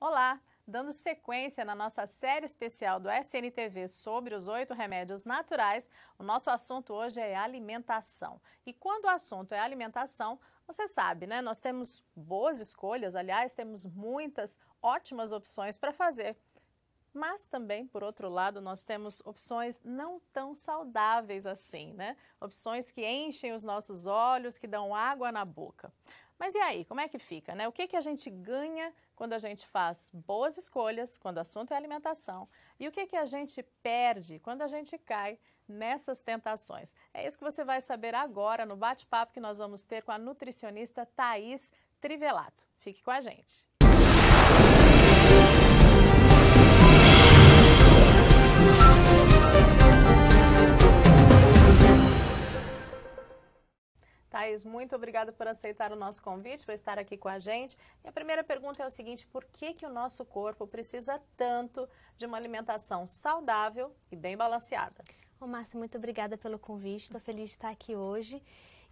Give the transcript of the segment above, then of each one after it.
Olá! Dando sequência na nossa série especial do SNTV sobre os 8 remédios naturais, o nosso assunto hoje é alimentação. E quando o assunto é alimentação, você sabe, né? Nós temos boas escolhas, aliás, temos muitas ótimas opções para fazer. Mas também, por outro lado, nós temos opções não tão saudáveis assim, né? Opções que enchem os nossos olhos, que dão água na boca. Mas e aí, como é que fica, né? O que a gente ganha quando a gente faz boas escolhas, quando o assunto é alimentação? E o que a gente perde quando a gente cai nessas tentações? É isso que você vai saber agora no bate-papo que nós vamos ter com a nutricionista Thaís Trivelato. Fique com a gente. Thaís, muito obrigada por aceitar o nosso convite, por estar aqui com a gente. E a primeira pergunta é o seguinte: por que o nosso corpo precisa tanto de uma alimentação saudável e bem balanceada? Ô, Márcia, muito obrigada pelo convite, estou feliz de estar aqui hoje.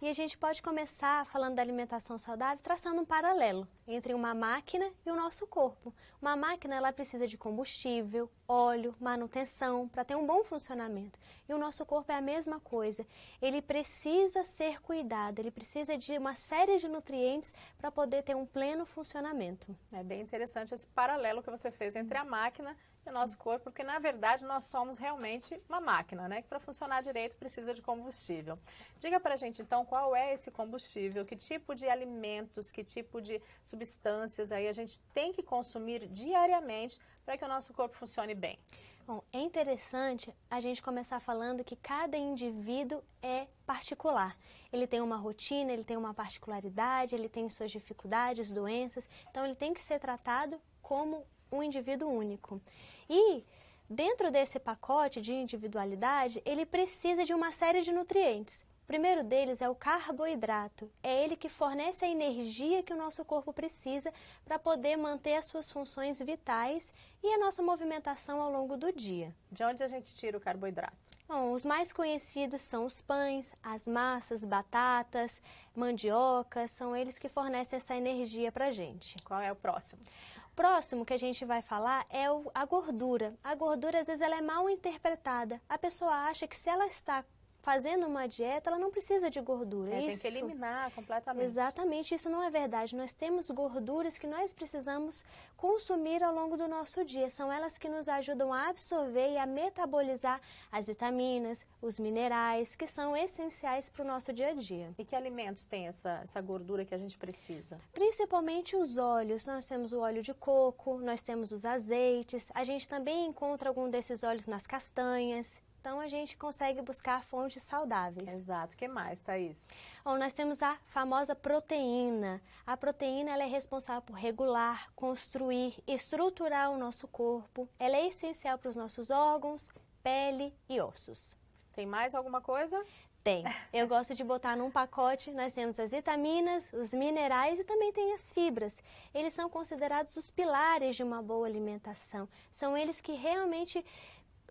E a gente pode começar falando da alimentação saudável, traçando um paralelo entre uma máquina e o nosso corpo. Uma máquina, ela precisa de combustível, óleo, manutenção, para ter um bom funcionamento. E o nosso corpo é a mesma coisa. Ele precisa ser cuidado, ele precisa de uma série de nutrientes para poder ter um pleno funcionamento. É bem interessante esse paralelo que você fez entre a máquina e o nosso corpo, porque na verdade nós somos realmente uma máquina, né? Que para funcionar direito precisa de combustível. Diga pra gente então qual é esse combustível, que tipo de alimentos, que tipo de substâncias aí a gente tem que consumir diariamente para que o nosso corpo funcione bem. Bom, é interessante a gente começar falando que cada indivíduo é particular. Ele tem uma rotina, ele tem uma particularidade, ele tem suas dificuldades, doenças, então ele tem que ser tratado como um indivíduo único. E dentro desse pacote de individualidade, ele precisa de uma série de nutrientes. O primeiro deles é o carboidrato. É ele que fornece a energia que o nosso corpo precisa para poder manter as suas funções vitais e a nossa movimentação ao longo do dia. De onde a gente tira o carboidrato? Bom, os mais conhecidos são os pães, as massas, batatas, mandioca, são eles que fornecem essa energia para a gente. Qual é o próximo? O próximo que a gente vai falar é a gordura. A gordura, às vezes, ela é mal interpretada. A pessoa acha que se ela está fazendo uma dieta, ela não precisa de gordura. Tem que eliminar completamente. Exatamente, isso não é verdade. Nós temos gorduras que nós precisamos consumir ao longo do nosso dia. São elas que nos ajudam a absorver e a metabolizar as vitaminas, os minerais, que são essenciais para o nosso dia a dia. E que alimentos tem essa gordura que a gente precisa? Principalmente os óleos. Nós temos o óleo de coco, nós temos os azeites. A gente também encontra algum desses óleos nas castanhas. Então, a gente consegue buscar fontes saudáveis. Exato. O que mais, Thaís? Bom, nós temos a famosa proteína. A proteína ela é responsável por regular, construir, estruturar o nosso corpo. Ela é essencial para os nossos órgãos, pele e ossos. Tem mais alguma coisa? Tem. Eu gosto de botar num pacote, nós temos as vitaminas, os minerais e também tem as fibras. Eles são considerados os pilares de uma boa alimentação. São eles que realmente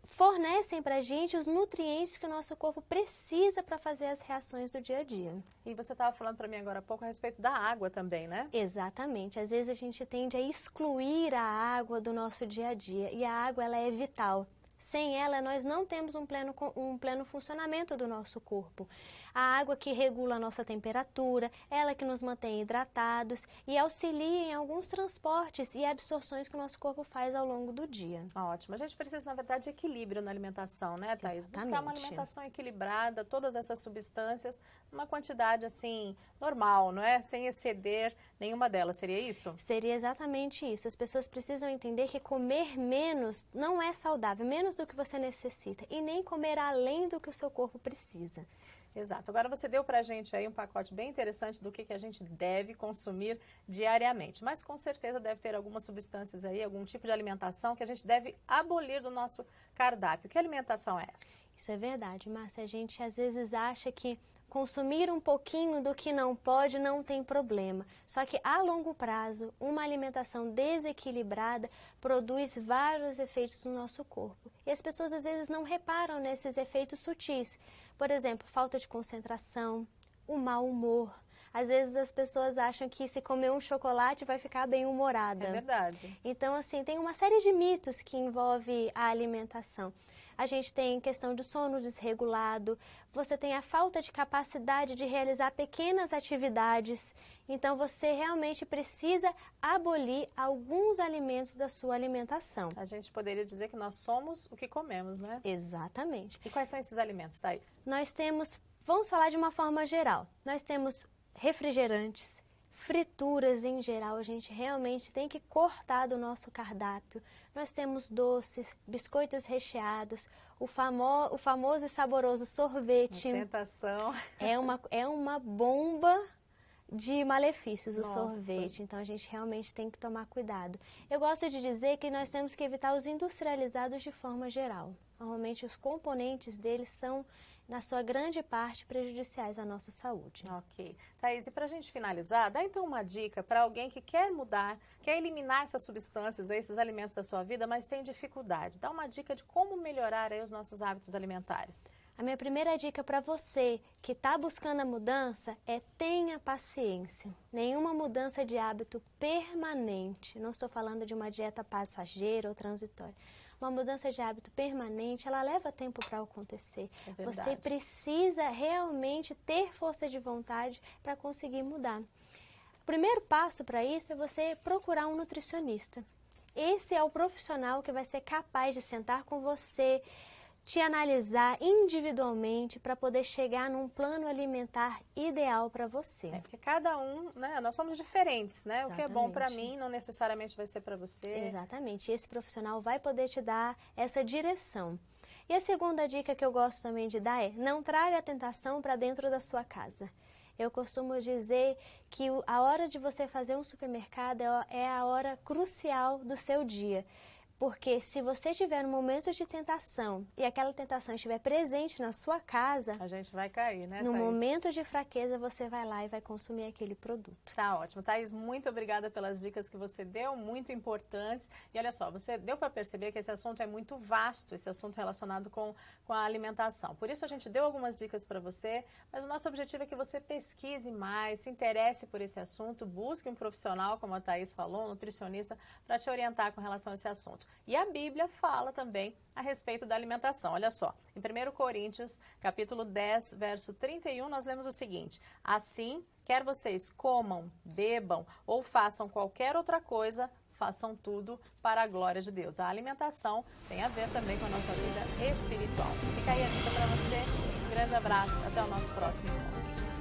fornecem para a gente os nutrientes que o nosso corpo precisa para fazer as reações do dia a dia. E você estava falando para mim agora há pouco a respeito da água também, né? Exatamente. Às vezes a gente tende a excluir a água do nosso dia a dia e a água ela é vital. Sem ela, nós não temos um pleno funcionamento do nosso corpo. A água que regula a nossa temperatura, ela que nos mantém hidratados e auxilia em alguns transportes e absorções que o nosso corpo faz ao longo do dia. Ótimo. A gente precisa, na verdade, de equilíbrio na alimentação, né, Thaís? Exatamente. Buscar uma alimentação equilibrada, todas essas substâncias, uma quantidade, assim, normal, não é? Sem exceder nenhuma delas. Seria isso? Seria exatamente isso. As pessoas precisam entender que comer menos não é saudável, menos do que você necessita, e nem comer além do que o seu corpo precisa. Exato. Agora você deu pra gente aí um pacote bem interessante do que a gente deve consumir diariamente, mas com certeza deve ter algumas substâncias aí, algum tipo de alimentação que a gente deve abolir do nosso cardápio. Que alimentação é essa? Isso é verdade, Márcia. A gente às vezes acha que consumir um pouquinho do que não pode não tem problema. Só que a longo prazo, uma alimentação desequilibrada produz vários efeitos no nosso corpo. E as pessoas às vezes não reparam nesses efeitos sutis. Por exemplo, falta de concentração, o mau humor. Às vezes as pessoas acham que se comer um chocolate vai ficar bem-humorada. É verdade. Então, assim, tem uma série de mitos que envolve a alimentação. A gente tem questão de sono desregulado, você tem a falta de capacidade de realizar pequenas atividades. Então, você realmente precisa abolir alguns alimentos da sua alimentação. A gente poderia dizer que nós somos o que comemos, né? Exatamente. E quais são esses alimentos, Thaís? Nós temos, vamos falar de uma forma geral, nós temos refrigerantes, frituras em geral, a gente realmente tem que cortar do nosso cardápio. Nós temos doces, biscoitos recheados, o famoso e saboroso sorvete. Uma tentação. É uma bomba de malefícios o Nossa. sorvete, então a gente realmente tem que tomar cuidado. Eu gosto de dizer que nós temos que evitar os industrializados de forma geral. Normalmente os componentes deles são, na sua grande parte, prejudiciais à nossa saúde. Ok. Thaís, e para a gente finalizar, dá então uma dica para alguém que quer mudar, quer eliminar essas substâncias, esses alimentos da sua vida, mas tem dificuldade. Dá uma dica de como melhorar aí os nossos hábitos alimentares. A minha primeira dica para você que está buscando a mudança é tenha paciência. Nenhuma mudança de hábito permanente, não estou falando de uma dieta passageira ou transitória. Uma mudança de hábito permanente, ela leva tempo para acontecer. É verdade. Você precisa realmente ter força de vontade para conseguir mudar. O primeiro passo para isso é você procurar um nutricionista. Esse é o profissional que vai ser capaz de sentar com você, te analisar individualmente para poder chegar num plano alimentar ideal para você. É, porque cada um, né, nós somos diferentes, né? Exatamente. O que é bom para mim não necessariamente vai ser para você. Exatamente. Esse profissional vai poder te dar essa direção. E a segunda dica que eu gosto também de dar é: não traga a tentação para dentro da sua casa. Eu costumo dizer que a hora de você fazer um supermercado é a hora crucial do seu dia. Porque se você estiver num momento de tentação e aquela tentação estiver presente na sua casa, a gente vai cair, né, no Thaís? momento de fraqueza você vai lá e vai consumir aquele produto. Tá ótimo. Thaís, muito obrigada pelas dicas que você deu, muito importantes. E olha só, você deu para perceber que esse assunto é muito vasto, esse assunto relacionado com a alimentação. Por isso a gente deu algumas dicas para você, mas o nosso objetivo é que você pesquise mais, se interesse por esse assunto, busque um profissional, como a Thaís falou, um nutricionista, para te orientar com relação a esse assunto. E a Bíblia fala também a respeito da alimentação. Olha só, em 1 Coríntios, capítulo 10, verso 31, nós lemos o seguinte: assim, quer vocês comam, bebam ou façam qualquer outra coisa, façam tudo para a glória de Deus. A alimentação tem a ver também com a nossa vida espiritual. Fica aí a dica para você. Um grande abraço. Até o nosso próximo encontro.